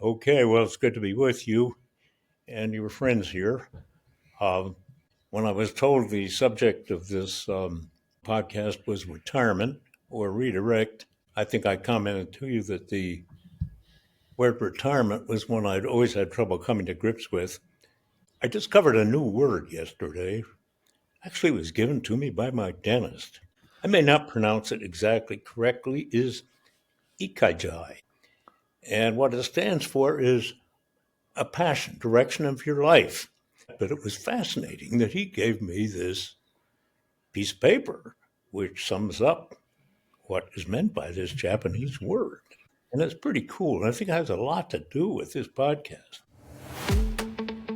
Okay, well, it's good to be with you and your friends here. Um, when I was told the subject of this podcast was retirement or redirect, I think I commented to you that the word retirement was one I'd always had trouble coming to grips with. I discovered a new word yesterday. Actually, it was given to me by my dentist. I may not pronounce it exactly correctly, is Ikigai. And what it stands for is a passion, direction of your life. But it was fascinating that he gave me this piece of paper, which sums up what is meant by this Japanese word. And it's pretty cool. And I think it has a lot to do with this podcast.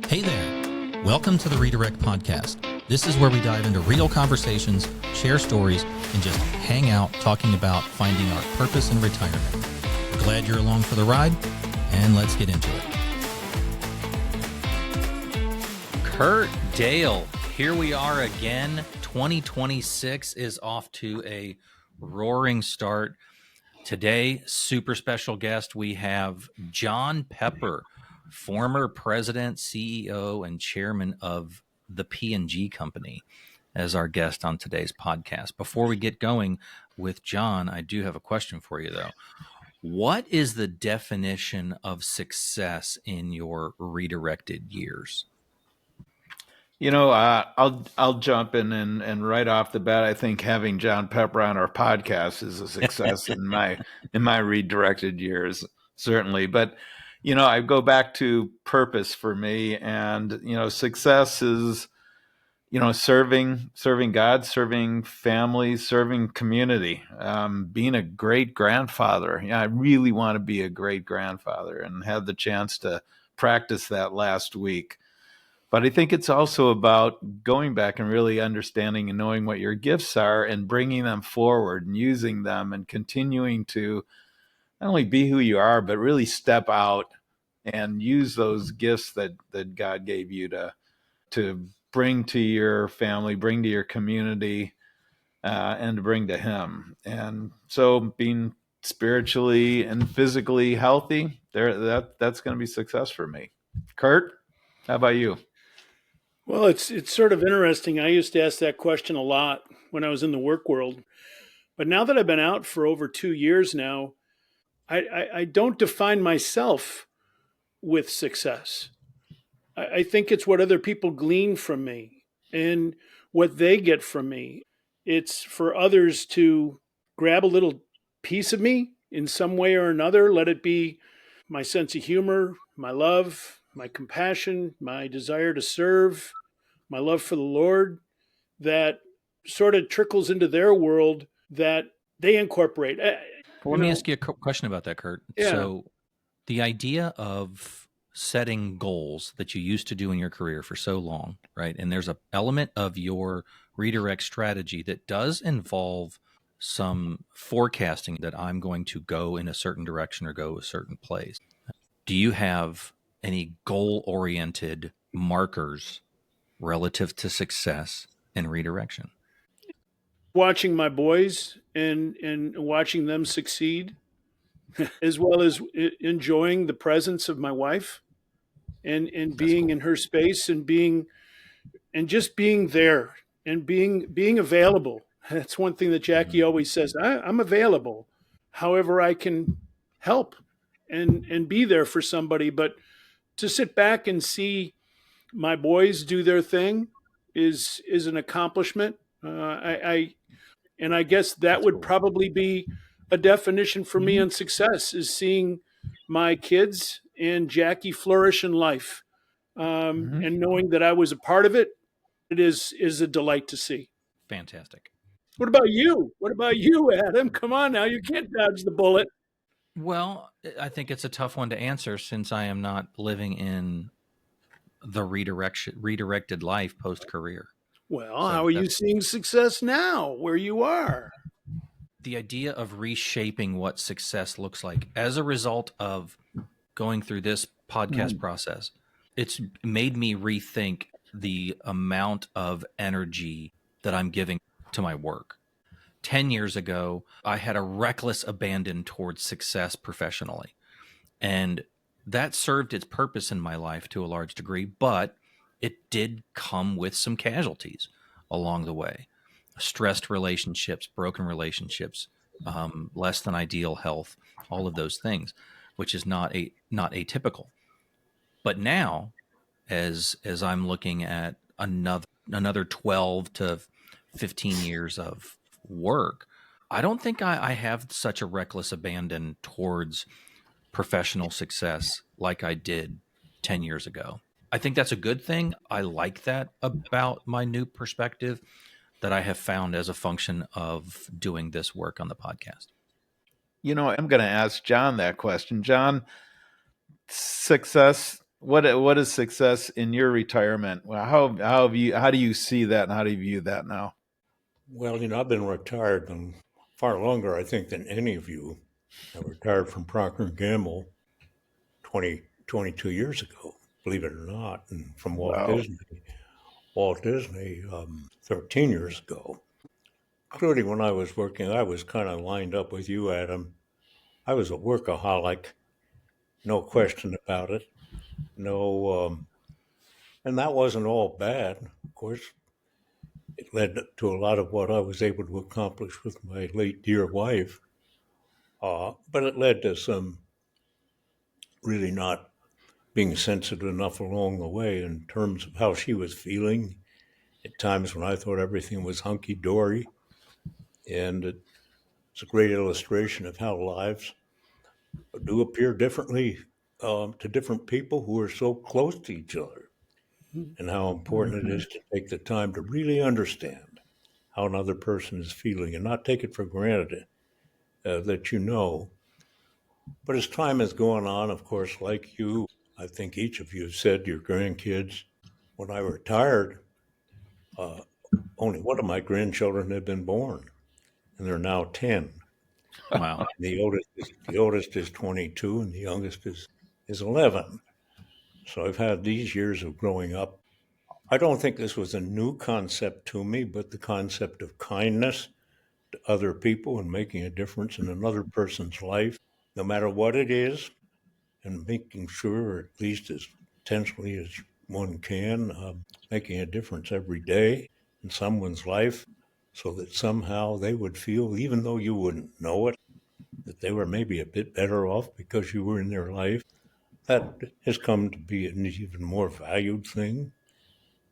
Hey there. Welcome to the Redirect Podcast. This is where we dive into real conversations, share stories, and just hang out talking about finding our purpose in retirement. We're glad you're along for the ride, and let's get into it. Curt, Dale, here we are again. 2026 is off to a roaring start. Today, super special guest, we have John Pepper, former president, CEO, and chairman of the P&G company, as our guest on today's podcast. Before we get going with John, I do have a question for you, though. What is the definition of success in your redirected years? I'll jump in and right off the bat, I think having John Pepper on our podcast is a success in my redirected years, certainly. But I go back to purpose for me, and success is serving God, serving family, serving community, being a great grandfather. I really want to be a great grandfather, and had the chance to practice that last week. But I think it's also about going back and really understanding and knowing what your gifts are and bringing them forward and using them and continuing to not only be who you are, but really step out and use those gifts that God gave you to bring to your family, bring to your community, and to bring to Him. And so being spiritually and physically healthy, that's going to be success for me. Curt, how about you? Well, it's sort of interesting. I used to ask that question a lot when I was in the work world. But now that I've been out for over 2 years now, I don't define myself with success. I think it's what other people glean from me and what they get from me. It's for others to grab a little piece of me in some way or another. Let it be my sense of humor, my love, my compassion, my desire to serve, my love for the Lord, that sort of trickles into their world that they incorporate. Let me ask you a question about that, Curt. Yeah. So the idea of setting goals that you used to do in your career for so long, right? And there's an element of your redirect strategy that does involve some forecasting that I'm going to go in a certain direction or go a certain place. Do you have any goal-oriented markers relative to success and redirection? Watching my boys and watching them succeed, as well as enjoying the presence of my wife and being in her space and just being there and being available. That's one thing that Jackie always says. I'm available, however I can help and be there for somebody. But to sit back and see my boys do their thing is an accomplishment. I guess that would probably be a definition for me on success, is seeing my kids and Jackie flourish in life, and knowing that I was a part of it. It is a delight to see. Fantastic. What about you? What about you, Adam? Come on now, you can't dodge the bullet. Well, I think it's a tough one to answer since I am not living in the redirected life post-career. Well, how are you seeing success now where you are? The idea of reshaping what success looks like as a result of going through this podcast process, it's made me rethink the amount of energy that I'm giving to my work. 10 years ago, I had a reckless abandon towards success professionally. And that served its purpose in my life to a large degree, but it did come with some casualties along the way. Stressed relationships, broken relationships, less than ideal health, all of those things, which is not atypical. But now, as I'm looking at another 12 to 15 years of work, I don't think I have such a reckless abandon towards professional success like I did 10 years ago. I think that's a good thing. I like that about my new perspective that I have found as a function of doing this work on the podcast. I'm going to ask John that question. John, success. What is success in your retirement? Well, how do you see that, and how do you view that now? Well, I've been retired far longer, I think, than any of you. I retired from Procter & Gamble 22 years ago, believe it or not, and from Walt Wow. Disney 13 years ago. Including when I was working, I was kind of lined up with you, Adam. I was a workaholic, no question about it. No, and that wasn't all bad. Of course, it led to a lot of what I was able to accomplish with my late dear wife. But it led to some really not being sensitive enough along the way in terms of how she was feeling at times when I thought everything was hunky dory. And it's a great illustration of how lives do appear differently to different people who are so close to each other, and how important it is to take the time to really understand how another person is feeling and not take it for granted that you know. But as time has gone on, of course, like you, I think each of you have said your grandkids, when I retired, uh, only one of my grandchildren had been born, and they're now 10. Wow. The oldest is 22, and the youngest is 11. So I've had these years of growing up. I don't think this was a new concept to me, but the concept of kindness to other people and making a difference in another person's life, no matter what it is, and making sure, or at least as intentionally as one can, making a difference every day in someone's life so that somehow they would feel, even though you wouldn't know it, that they were maybe a bit better off because you were in their life. That has come to be an even more valued thing.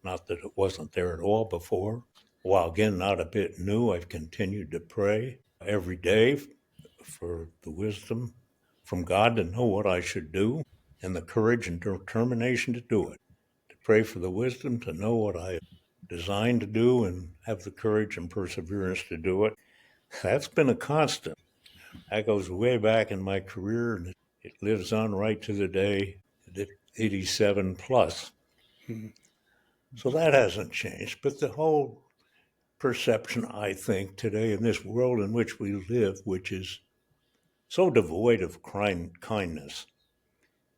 Not that it wasn't there at all before. While again, not a bit new, I've continued to pray every day for the wisdom from God to know what I should do and the courage and determination to do it. To pray for the wisdom to know what I designed to do and have the courage and perseverance to do it. That's been a constant. That goes way back in my career, and it lives on right to the day at 87 plus. So that hasn't changed. But the whole perception, I think, today in this world in which we live, which is so devoid of kindness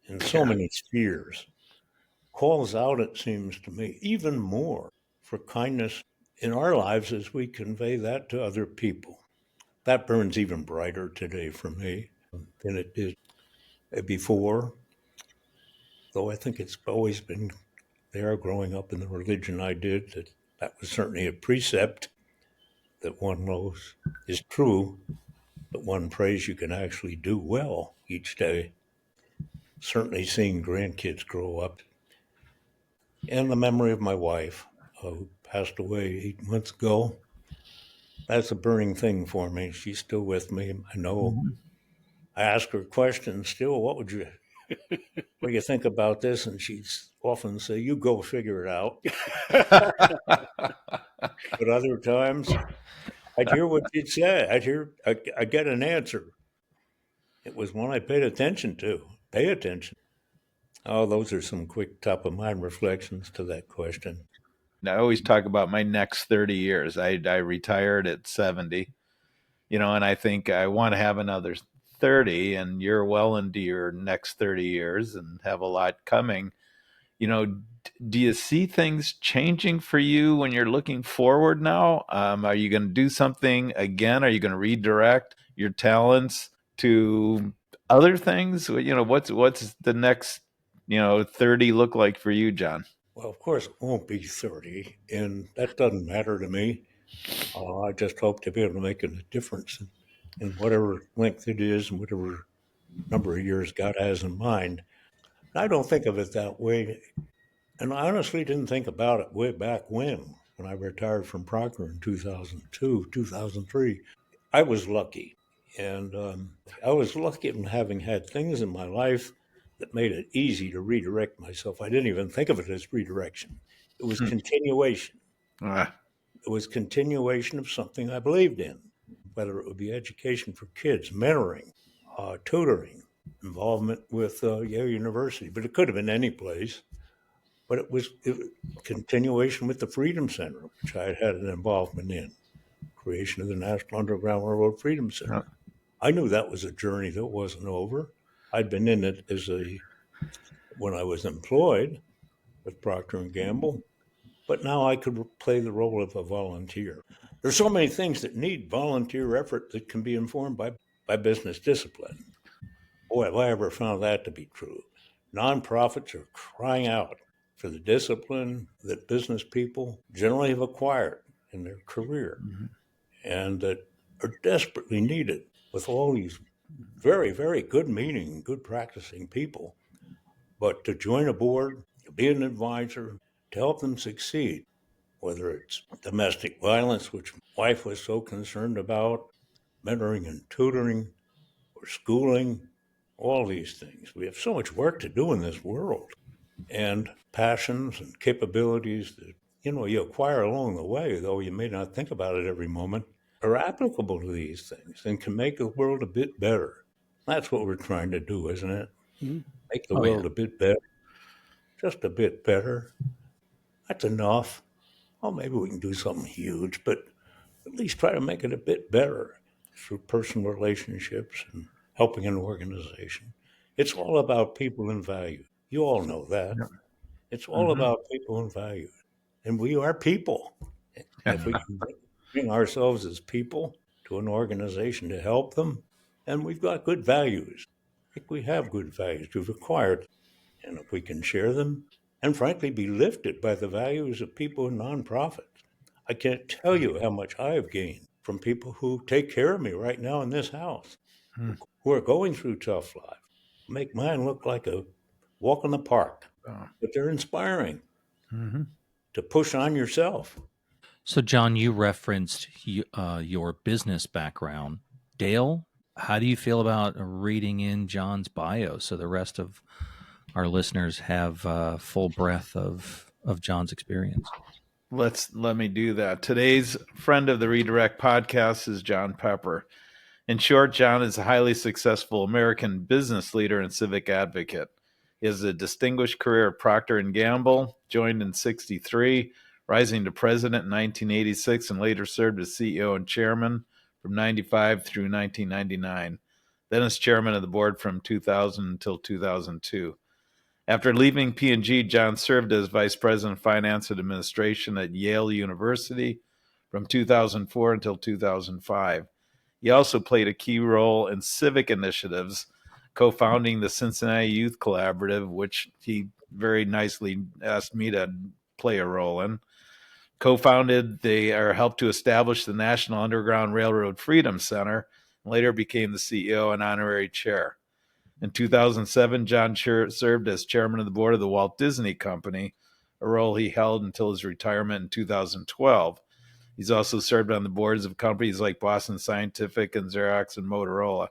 in so many spheres, calls out, it seems to me, even more for kindness in our lives as we convey that to other people. That burns even brighter today for me than it did before, though I think it's always been there growing up in the religion I did, that was certainly a precept that one knows is true, but one prays you can actually do well each day. Certainly seeing grandkids grow up. And the memory of my wife, who passed away 8 months ago, that's a burning thing for me. She's still with me. I know. I ask her questions still. What do you think about this? And she'd often say, "You go figure it out." But other times, I'd hear what she'd say. I get an answer. It was one I paid attention to. Pay attention. Oh, those are some quick top of mind reflections to that question. I always talk about my next 30 years. I retired at 70, and I think I want to have another 30, and you're well into your next 30 years and have a lot coming. Do you see things changing for you when you're looking forward now? Are you going to do something again? Are you going to redirect your talents to Other things, what's the next, 30 look like for you, John? Well, of course, it won't be 30, and that doesn't matter to me. I just hope to be able to make a difference in whatever length it is and whatever number of years God has in mind. I don't think of it that way. And I honestly didn't think about it way back when I retired from Procter in 2002, 2003. I was lucky. And I was lucky in having had things in my life that made it easy to redirect myself. I didn't even think of it as redirection. It was Hmm. continuation. Ah, It was continuation of something I believed in, whether it would be education for kids, mentoring, tutoring, involvement with Yale University, but it could have been any place. But it was continuation with the Freedom Center, which I had an involvement in, creation of the National Underground Railroad Freedom ah, Center. I knew that was a journey that wasn't over. I'd been in it when I was employed with Procter and Gamble, but now I could play the role of a volunteer. There's so many things that need volunteer effort that can be informed by business discipline. Boy, have I ever found that to be true. Nonprofits are crying out for the discipline that business people generally have acquired in their career mhm. and that are desperately needed with all these very, very good meaning, good practicing people. But to join a board, to be an advisor, to help them succeed, whether it's domestic violence, which my wife was so concerned about, mentoring and tutoring, or schooling, all these things. We have so much work to do in this world, and passions and capabilities that you acquire along the way, though you may not think about it every moment, are applicable to these things and can make the world a bit better. That's what we're trying to do, isn't it? Mhm. Make the Oh yeah. world a bit better, just a bit better. That's enough. Well, maybe we can do something huge, but at least try to make it a bit better through personal relationships and helping an organization. It's all about people and value. You all know that. Yeah. It's all Mhm. about people and values. And we are people. And if we can bring ourselves as people to an organization to help them, and we've got good values. I think we have good values we've acquired. And if we can share them and frankly be lifted by the values of people in nonprofits, I can't tell you how much I have gained from people who take care of me right now in this house, Mhm. who are going through tough life, make mine look like a walk in the park, Oh, but they're inspiring mhm. to push on yourself. So, John, you referenced your business background. Dale, how do you feel about reading in John's bio so the rest of our listeners have full breadth of John's experience? Let me do that. Today's friend of the Redirect podcast is John Pepper. In short, John is a highly successful American business leader and civic advocate. He has a distinguished career at Procter and Gamble, joined in '63, rising to president in 1986, and later served as CEO and chairman from '95 through 1999. Then as chairman of the board from 2000 until 2002. After leaving P&G, John served as vice president of finance and administration at Yale University from 2004 until 2005. He also played a key role in civic initiatives, co-founding the Cincinnati Youth Collaborative, which he very nicely asked me to play a role in. Co-founded, they are helped to establish the National Underground Railroad Freedom Center, and later became the CEO and honorary chair. In 2007, John served as chairman of the board of the Walt Disney Company, a role he held until his retirement in 2012. He's also served on the boards of companies like Boston Scientific and Xerox and Motorola.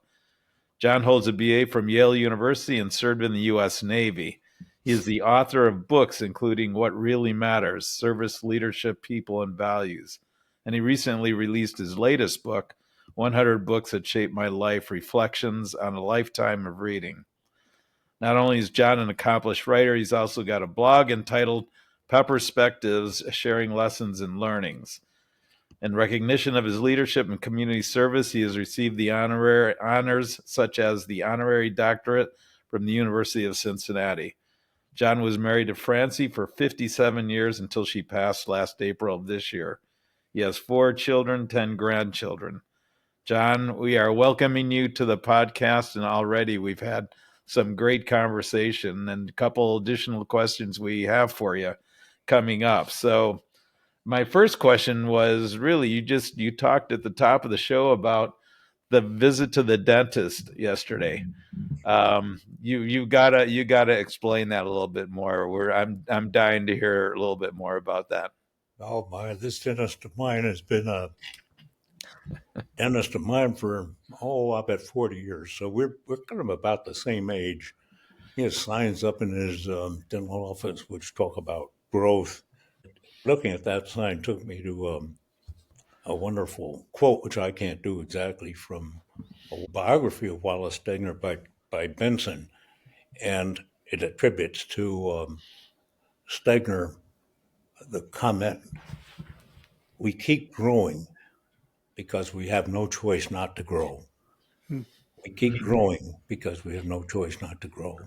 John holds a BA from Yale University and served in the U.S. Navy. He is the author of books including What Really Matters, Service, Leadership, People, and Values. And he recently released his latest book, 100 Books That Shaped My Life, Reflections on a Lifetime of Reading. Not only is John an accomplished writer, he's also got a blog entitled Pepperspectives, Sharing Lessons and Learnings. In recognition of his leadership and community service, he has received the honors such as the honorary doctorate from the University of Cincinnati. John was married to Francie for 57 years until she passed last April of this year. He has 4 children, 10 grandchildren. John, we are welcoming you to the podcast, and already we've had some great conversation and a couple additional questions we have for you coming up. So my first question was really, you talked at the top of the show about the visit to the dentist yesterday. You gotta explain that a little bit more. I'm dying to hear a little bit more about that. Oh my, this dentist of mine has been a dentist of mine for, I bet 40 years. So we're kind of about the same age. He has signs up in his dental office which talk about growth. Looking at that sign took me to a wonderful quote, which I can't do exactly, from a biography of Wallace Stegner by Benson. And it attributes to Stegner the comment, "We keep growing because we have no choice not to grow. We keep growing because we have no choice not to grow."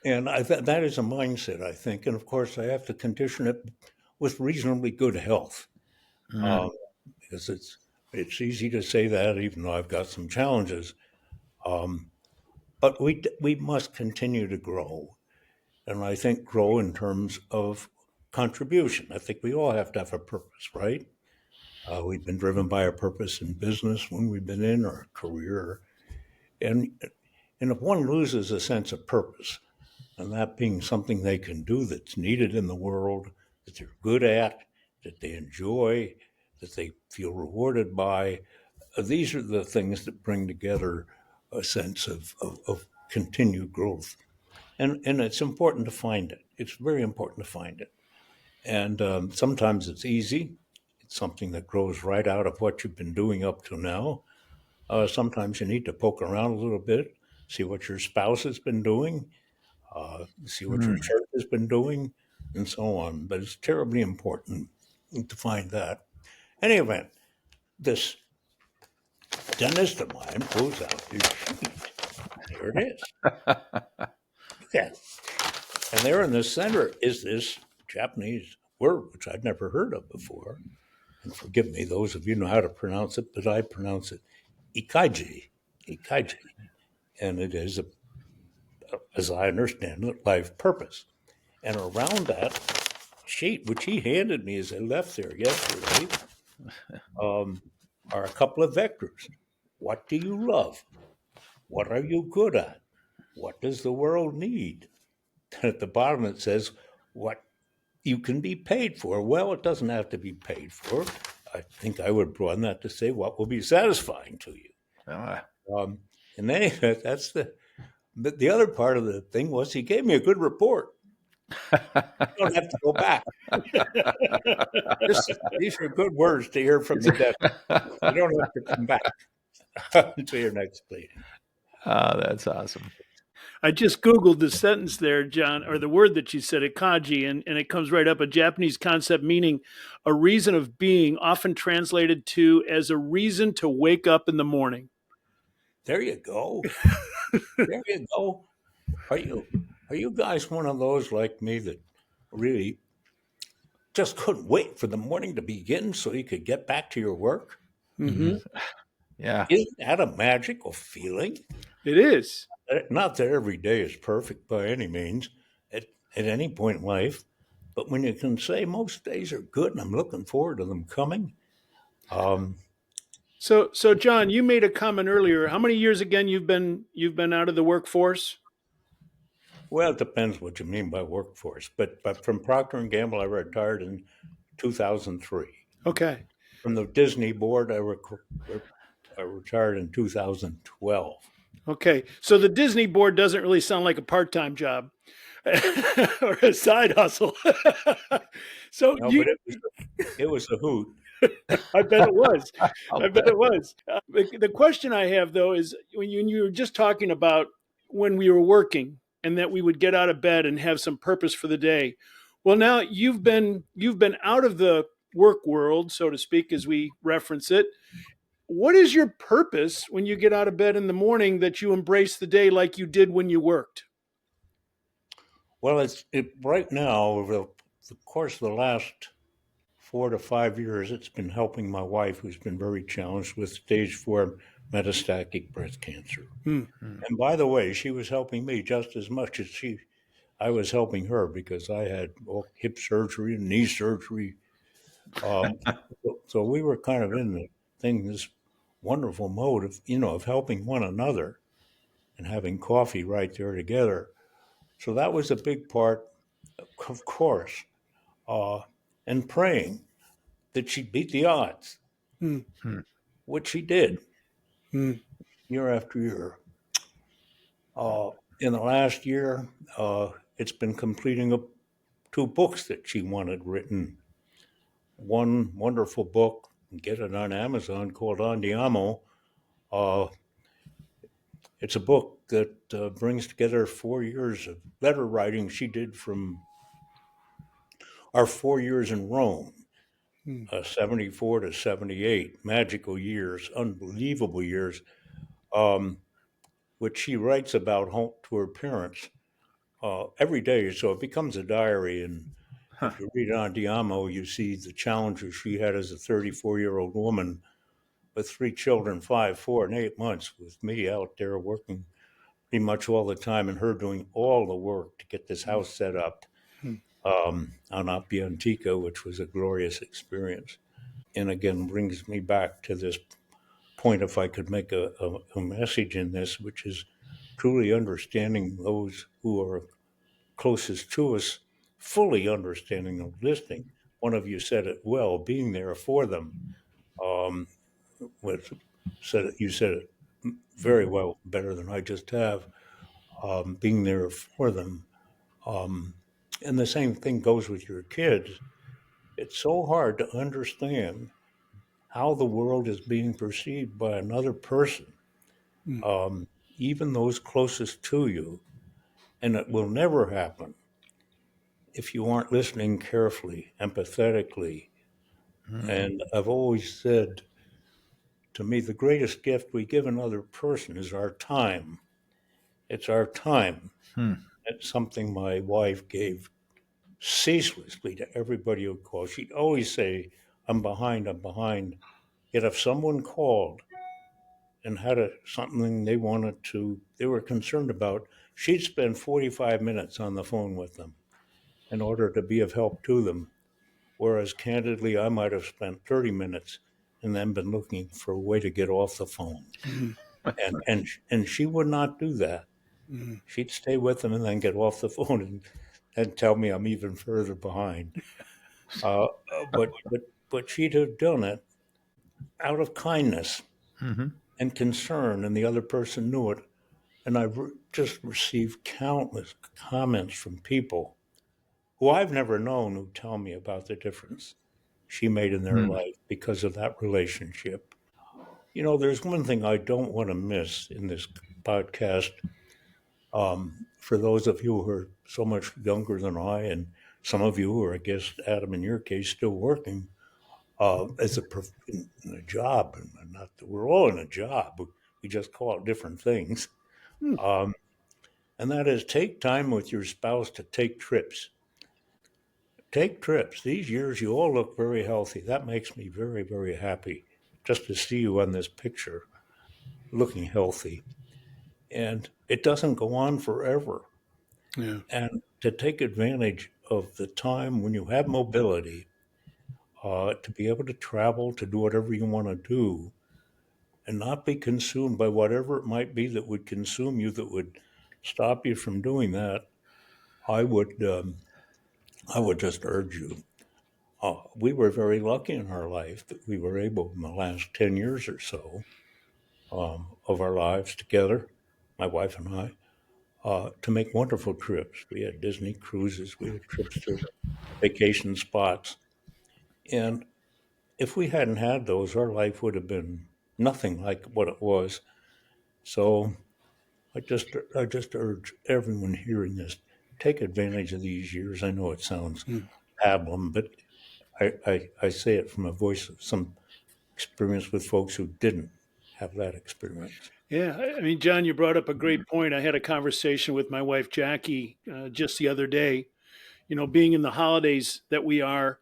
And that is a mindset, I think. And of course, I have to condition it with reasonably good health, Mm. because it's easy to say that, even though I've got some challenges. But we must continue to grow, and I think grow in terms of contribution. I think we all have to have a purpose, right? We've been driven by a purpose in business when we've been in our career, and if one loses a sense of purpose, and that being something they can do that's needed in the world, that they're good at, that they enjoy, that they feel rewarded by, these are the things that bring together a sense of continued growth. And it's important to find it. It's very important to find it. And sometimes it's easy. It's something that grows right out of what you've been doing up to now. Sometimes you need to poke around a little bit, see what your spouse has been doing, see what your Mm. church has been doing, and so on. But it's terribly important to find that. In any event, this dentist of mine pulls out his sheet. There it is. Yeah. And there in the center is this Japanese word, which I'd never heard of before. And forgive me, those of you know how to pronounce it, but I pronounce it Ikigai. Ikigai. And it is, as I understand it, life purpose. And around that sheet, which he handed me as I left there yesterday, are a couple of vectors. What do you love? What are you good at? What does the world need? And at the bottom it says, what you can be paid for. Well, it doesn't have to be paid for. I think I would broaden that to say what will be satisfying to you. Ah. And then that's but the other part of the thing was he gave me a good report. You don't have to go back. These are good words to hear from the dentist. You don't have to come back to your next meeting. Oh, that's awesome. I just Googled the sentence there, John, or the word that you said, ikaji, and it comes right up, a Japanese concept meaning a reason of being, often translated to as a reason to wake up in the morning. There you go. There you go. Are you guys one of those like me that really just couldn't wait for the morning to begin so you could get back to your work? Mm-hmm. Yeah. Isn't that a magical feeling? It is. Not that every day is perfect by any means at any point in life, but when you can say most days are good and I'm looking forward to them coming. So John, you made a comment earlier. How many years again you've been out of the workforce? Well, it depends what you mean by workforce, but from Procter and Gamble, I retired in 2003. Okay. From the Disney board, I retired in 2012. Okay. So the Disney board doesn't really sound like a part-time job or a side hustle. So No, but it was a hoot. I bet it was. I bet it was. The question I have though is when you were just talking about when we were working and that we would get out of bed and have some purpose for the day. Well, now you've been out of the work world, so to speak, as we reference it. What is your purpose when you get out of bed in the morning that you embrace the day like you did when you worked? Well, right now, over the course of the last 4 to 5 years, it's been helping my wife, who's been very challenged with stage 4 metastatic breast cancer. And by the way, she was helping me just as much as I was helping her, because I had hip surgery and knee surgery. Um, so we were kind of in this wonderful mode of helping one another and having coffee right there together. So that was a big part, of course, uh, and praying that she'd beat the odds, Hmm. which she did Hmm. year after year. In the last year, it's been completing 2 books that she wanted written. One wonderful book, get it on Amazon, called Andiamo. Uh, it's a book that brings together 4 years of letter writing she did from our 4 years in Rome, Hmm. 74 to 78, magical years, unbelievable years, um, which she writes about home to her parents every day. So it becomes a diary. And if you read Andiamo, you see the challenges she had as a 34-year-old woman with 3 children, 5, 4, and 8 months, with me out there working pretty much all the time and her doing all the work to get this house set up on Appiantica, which was a glorious experience. And again, brings me back to this point, if I could make a message in this, which is truly understanding those who are closest to us, fully understanding and listening. One of you said it well, being there for them. Um, with you said it very well, better than I just have. Being there for them, and the same thing goes with your kids. It's so hard to understand how the world is being perceived by another person, Hmm. even those closest to you, and it will never happen if you aren't listening carefully, empathetically. And I've always said, to me, the greatest gift we give another person is our time. It's our time. It's something my wife gave ceaselessly to everybody who called. She'd always say, I'm behind, I'm behind. Yet if someone called and had something they were concerned about, she'd spend 45 minutes on the phone with them in order to be of help to them. Whereas candidly, I might have spent 30 minutes and then been looking for a way to get off the phone. Hmm. And she would not do that. Hmm. She'd stay with them and then get off the phone and tell me I'm even further behind. Uh, but she'd have done it out of kindness and concern, and the other person knew it. And just received countless comments from people who I've never known, who tell me about the difference she made in their life because of that relationship. There's one thing I don't want to miss in this podcast. For those of you who are so much younger than I, and some of you who are, I guess, Adam, in your case, still working as in a job, and not we're all in a job. We just call it different things. Hmm. And that is, take time with your spouse to take trips. Take trips. These years, you all look very healthy. That makes me very, very happy just to see you on this picture looking healthy. And it doesn't go on forever. Yeah. And to take advantage of the time when you have mobility, to be able to travel, to do whatever you want to do, and not be consumed by whatever it might be that would consume you, that would stop you from doing that, I would just urge you. We were very lucky in our life that we were able, in the last 10 years or so of our lives together, my wife and I, to make wonderful trips. We had Disney cruises, we had trips to vacation spots. And if we hadn't had those, our life would have been nothing like what it was. So I just urge everyone hearing this, take advantage of these years. I know it sounds Hmm. pablum, but I say it from a voice of some experience with folks who didn't have that experience. Yeah. I mean, John, you brought up a great point. I had a conversation with my wife, Jackie, just the other day. Being in the holidays that we are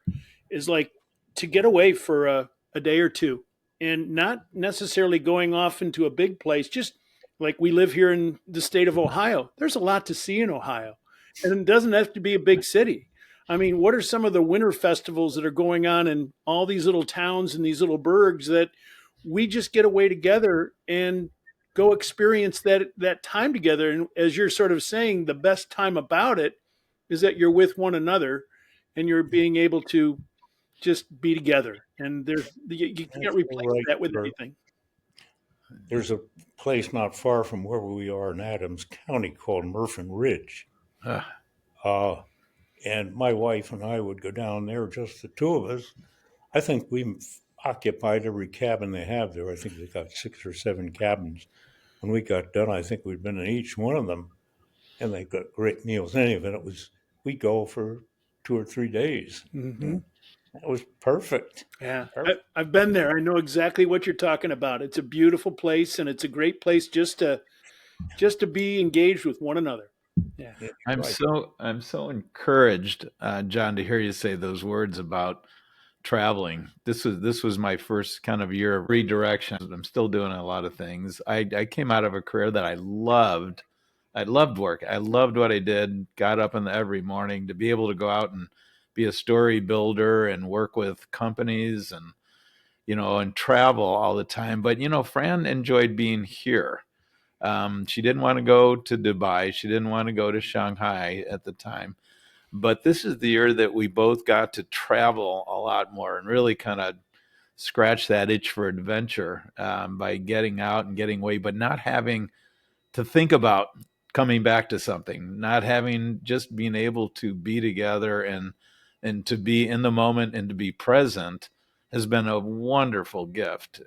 is like to get away for a day or two, and not necessarily going off into a big place. Just like we live here in the state of Ohio, there's a lot to see in Ohio, and it doesn't have to be a big city. I mean, what are some of the winter festivals that are going on in all these little towns and these little burgs that we just get away together and go experience that time together? And as you're sort of saying, the best time about it is that you're with one another and you're being able to just be together. And you That's can't replace right, that with Curt. anything. There's a place not far from where we are in Adams County called Murphin Ridge. Ah, Uh, and my wife and I would go down there, just the two of us. I think we occupied every cabin they have there. I think they got 6 or 7 cabins. When we got done, I think we'd been in each one of them, and they got great meals. In any event, we go for 2 or 3 days. Mm-hmm. That was perfect. Yeah, Perfect. I've been there. I know exactly what you're talking about. It's a beautiful place, and it's a great place just to be engaged with one another. Yeah. Yeah, I'm right. so encouraged, John, to hear you say those words about traveling. This was my first kind of year of redirection. I'm still doing a lot of things. I came out of a career that I loved. I loved work. I loved what I did. Got up every morning to be able to go out and be a story builder and work with companies and and travel all the time. But Fran enjoyed being here. She didn't want to go to Dubai. She didn't want to go to Shanghai at the time. But this is the year that we both got to travel a lot more and really kind of scratch that itch for adventure by getting out and getting away, but not having to think about coming back to something, not having just being able to be together and to be in the moment and to be present has been a wonderful gift.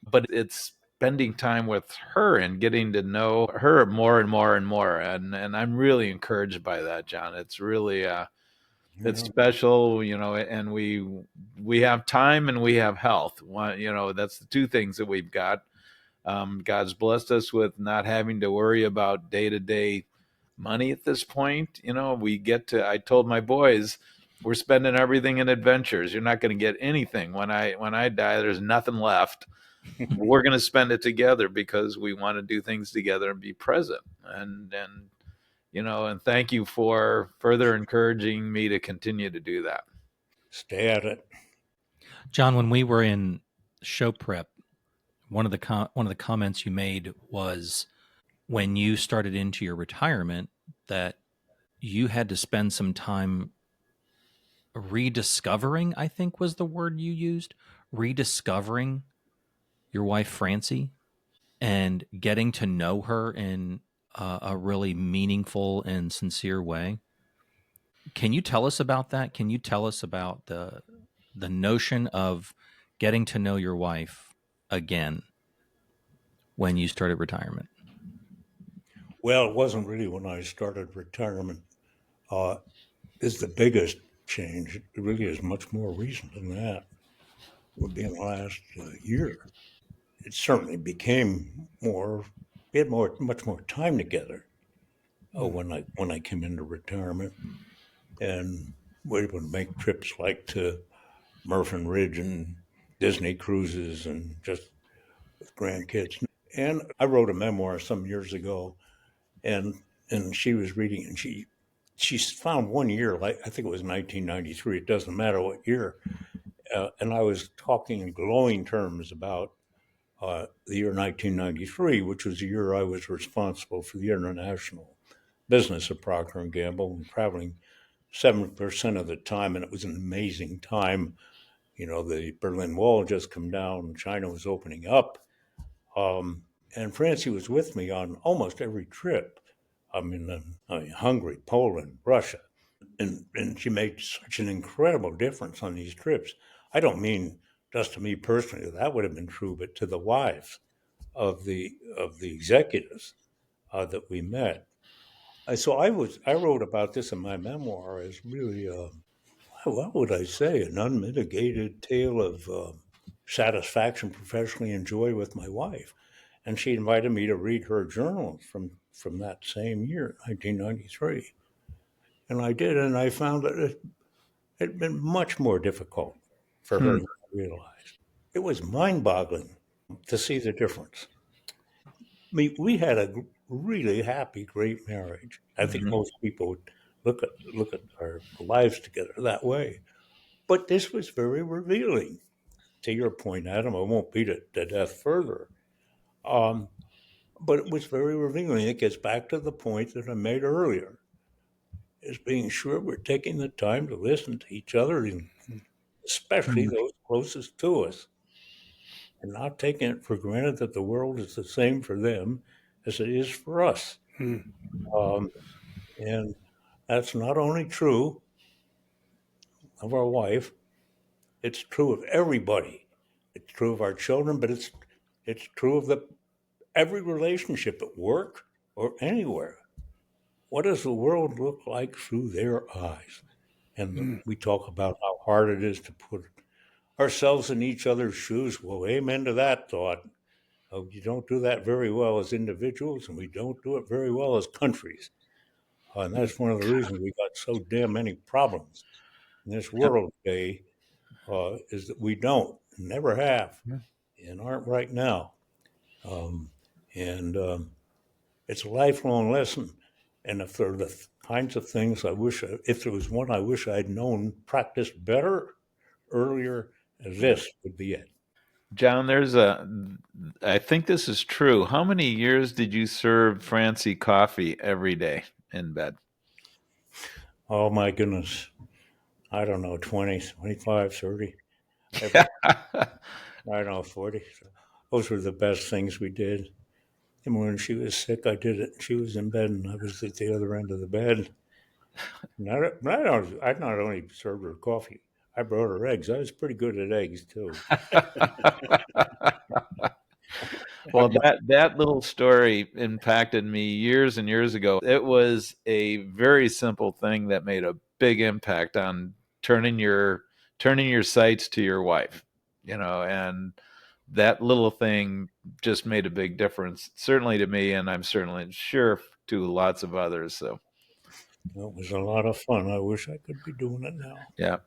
But it's spending time with her and getting to know her more and more and more. And I'm really encouraged by that, John. It's really it's Yeah. special, and we have time and we have health. That's the two things that we've got. God's blessed us with not having to worry about day to day money at this point. I told my boys, we're spending everything in adventures. You're not going to get anything when I die. There's nothing left. We're going to spend it together because we want to do things together and be present. And thank you for further encouraging me to continue to do that. Stay at it. John, when we were in show prep, one of the comments you made was when you started into your retirement that you had to spend some time rediscovering, I think was the word you used, rediscovering your wife Francie and getting to know her in a really meaningful and sincere way. Can you tell us about that? Can you tell us about the notion of getting to know your wife again when you started retirement? Well, it wasn't really when I started retirement. Uh, is the biggest change. It really is much more recent than that. Would be in the last year. It certainly became more. We had much more time together when I came into retirement, and we were able to make trips like to Murphin Ridge and Disney cruises and just with grandkids. And I wrote a memoir some years ago, and she was reading, and she found one year, like I think it was 1993. It doesn't matter what year. And I was talking in glowing terms about the year 1993, which was the year I was responsible for the international business of Procter and Gamble, and traveling 7% of the time, and it was an amazing time. The Berlin Wall had just come down, China was opening up, and Francie was with me on almost every trip. Hungary, Poland, Russia, and she made such an incredible difference on these trips. I don't mean just to me personally; that would have been true, but to the wives of the executives that we met. So I wrote about this in my memoir as really what would I say, an unmitigated tale of satisfaction professionally and joy with my wife. And she invited me to read her journal from that same year, 1993. And I did, and I found that it had been much more difficult for her to realize. It was mind-boggling to see the difference. I mean, we had a really happy, great marriage. I think most people would look at our lives together that way. But this was very revealing. To your point, Adam, I won't beat it to death further. Um, but it was very revealing. It gets back to the point that I made earlier, is being sure we're taking the time to listen to each other, and especially those closest to us, and not taking it for granted that the world is the same for them as it is for us. Um, and that's not only true of our wife, it's true of everybody. It's true of our children, but it's true of every relationship at work or anywhere. What does the world look like through their eyes? And we talk about how hard it is to put ourselves in each other's shoes. Well, amen to that thought. You don't do that very well as individuals, and we don't do it very well as countries. And that's one of the reasons we got so damn many problems in this world today, is that we don't, never have, and aren't right now. Um, and it's a lifelong lesson. And if there are the kinds of things if there was one I wish I'd known practiced better earlier, this would be it. John, I think this is true. How many years did you serve Francie coffee every day in bed? Oh my goodness. I don't know, 20, 25, 30. I don't know, 40. Those were the best things we did. And when she was sick, I did it. She was in bed, and I was at the other end of the bed. And I not only served her coffee, I brought her eggs. I was pretty good at eggs, too. Well, that little story impacted me years and years ago. It was a very simple thing that made a big impact on turning your sights to your wife, and that little thing just made a big difference, certainly to me, and I'm certainly sure to lots of others. So it was a lot of fun. I wish I could be doing it now. yeah,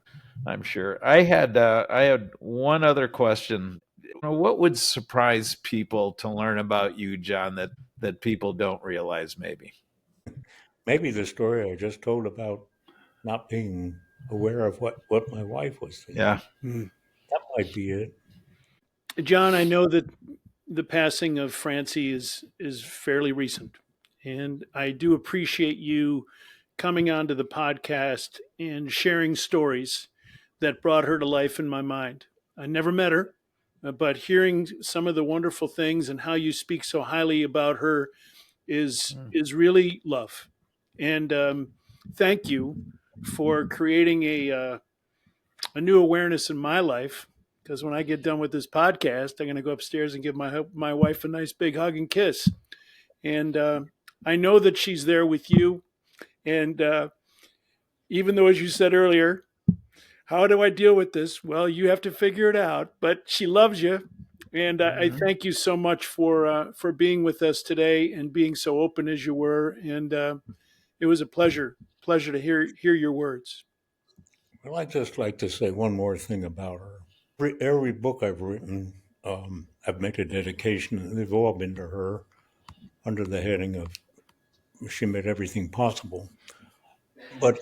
I'm sure. I had one other question. What would surprise people to learn about you, John, that people don't realize maybe? Maybe the story I just told about not being aware of what my wife was thinking. Yeah. That might be it. John, I know that the passing of Francie is fairly recent, and I do appreciate you coming onto the podcast and sharing stories that brought her to life in my mind. I never met her, but hearing some of the wonderful things and how you speak so highly about her is really love. And thank you for creating a new awareness in my life. Because when I get done with this podcast, I'm going to go upstairs and give my wife a nice big hug and kiss. And I know that she's there with you. And even though, as you said earlier, how do I deal with this? Well, you have to figure it out. But she loves you, and I thank you so much for being with us today and being so open as you were. And it was a pleasure to hear your words. Well, I'd just like to say one more thing about her. Every book I've written, I've made a dedication, and they've all been to her under the heading of she made everything possible. But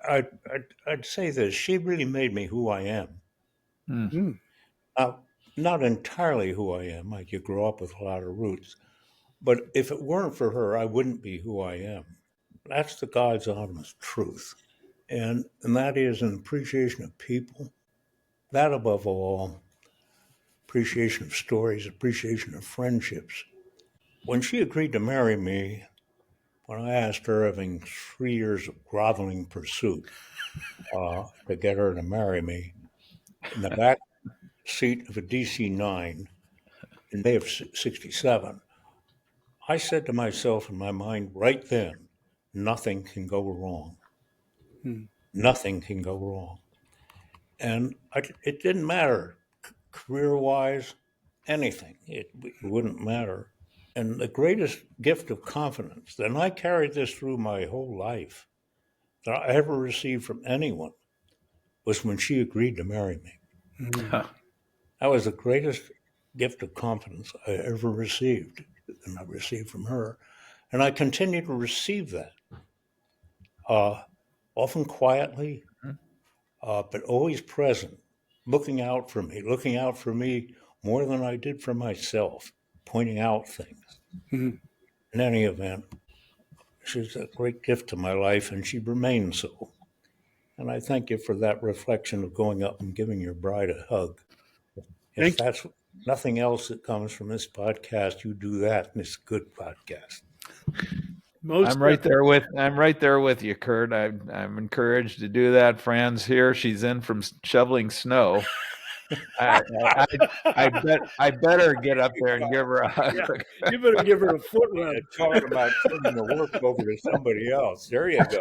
I'd say this: she really made me who I am. Not entirely who I am. Like you grow up with a lot of roots. But if it weren't for her, I wouldn't be who I am. That's the God's honest truth. And that is an appreciation of people. That above all, appreciation of stories, appreciation of friendships. When she agreed to marry me, when I asked her, having 3 years of groveling pursuit to get her to marry me, in the back seat of a DC-9 in May of '67, I said to myself in my mind right then, nothing can go wrong. Nothing can go wrong. And it didn't matter, career-wise, anything. It wouldn't matter. And the greatest gift of confidence, and I carried this through my whole life, that I ever received from anyone was when she agreed to marry me. That was the greatest gift of confidence I ever received, and I received from her. And I continue to receive that, often quietly, but always present, looking out for me more than I did for myself, pointing out things. Mhm. In any event, she's a great gift to my life, and she remains so. And I thank you for that reflection of going up and giving your bride a hug. If Thank you. that's nothing else that comes from this podcast, you do that, and it's a good podcast. Most I'm right there with you, Curt. I'm encouraged to do that. Fran's here. She's in from shoveling snow. I better get up there and give her a hug. Yeah, you better give her a foot rub. Talk about turning the work over to somebody else. There you go.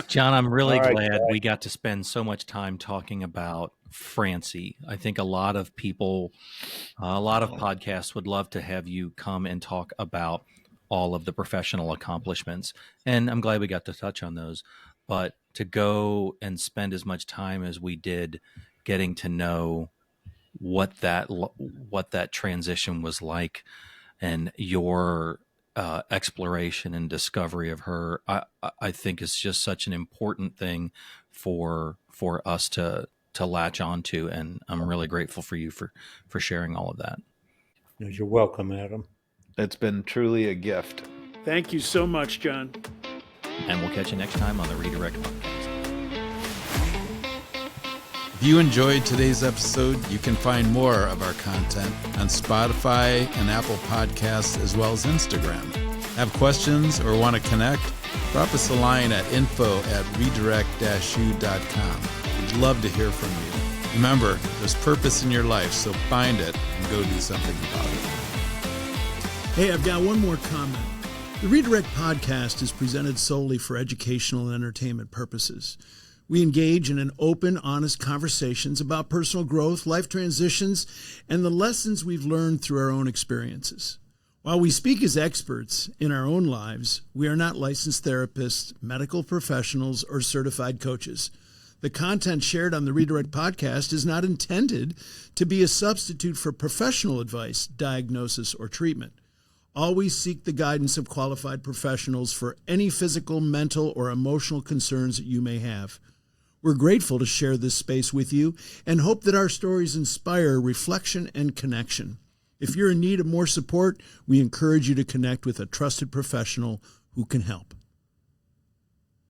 John, I'm really All right, glad guys. we got to spend so much time talking about Francie. I think a lot of people, a lot of podcasts would love to have you come and talk about all of the professional accomplishments. And I'm glad we got to touch on those. But to go and spend as much time as we did getting to know what that transition was like and your exploration and discovery of her, I think is just such an important thing for us to latch onto, and I'm really grateful for you for sharing all of that. You're welcome, Adam. It's been truly a gift. Thank you so much, John. And we'll catch you next time on the Redirect Podcast. If you enjoyed today's episode, you can find more of our content on Spotify and Apple Podcasts, as well as Instagram. Have questions or want to connect? Drop us a line at info@redirect-u.com. We'd love to hear from you. Remember, there's purpose in your life, so find it and go do something about it. Hey, I've got one more comment. The Redirect Podcast is presented solely for educational and entertainment purposes. We engage in an open, honest conversations about personal growth, life transitions, and the lessons we've learned through our own experiences. While we speak as experts in our own lives, we are not licensed therapists, medical professionals, or certified coaches. The content shared on the Redirect Podcast is not intended to be a substitute for professional advice, diagnosis, or treatment. Always seek the guidance of qualified professionals for any physical, mental, or emotional concerns that you may have. We're grateful to share this space with you and hope that our stories inspire reflection and connection. If you're in need of more support, we encourage you to connect with a trusted professional who can help.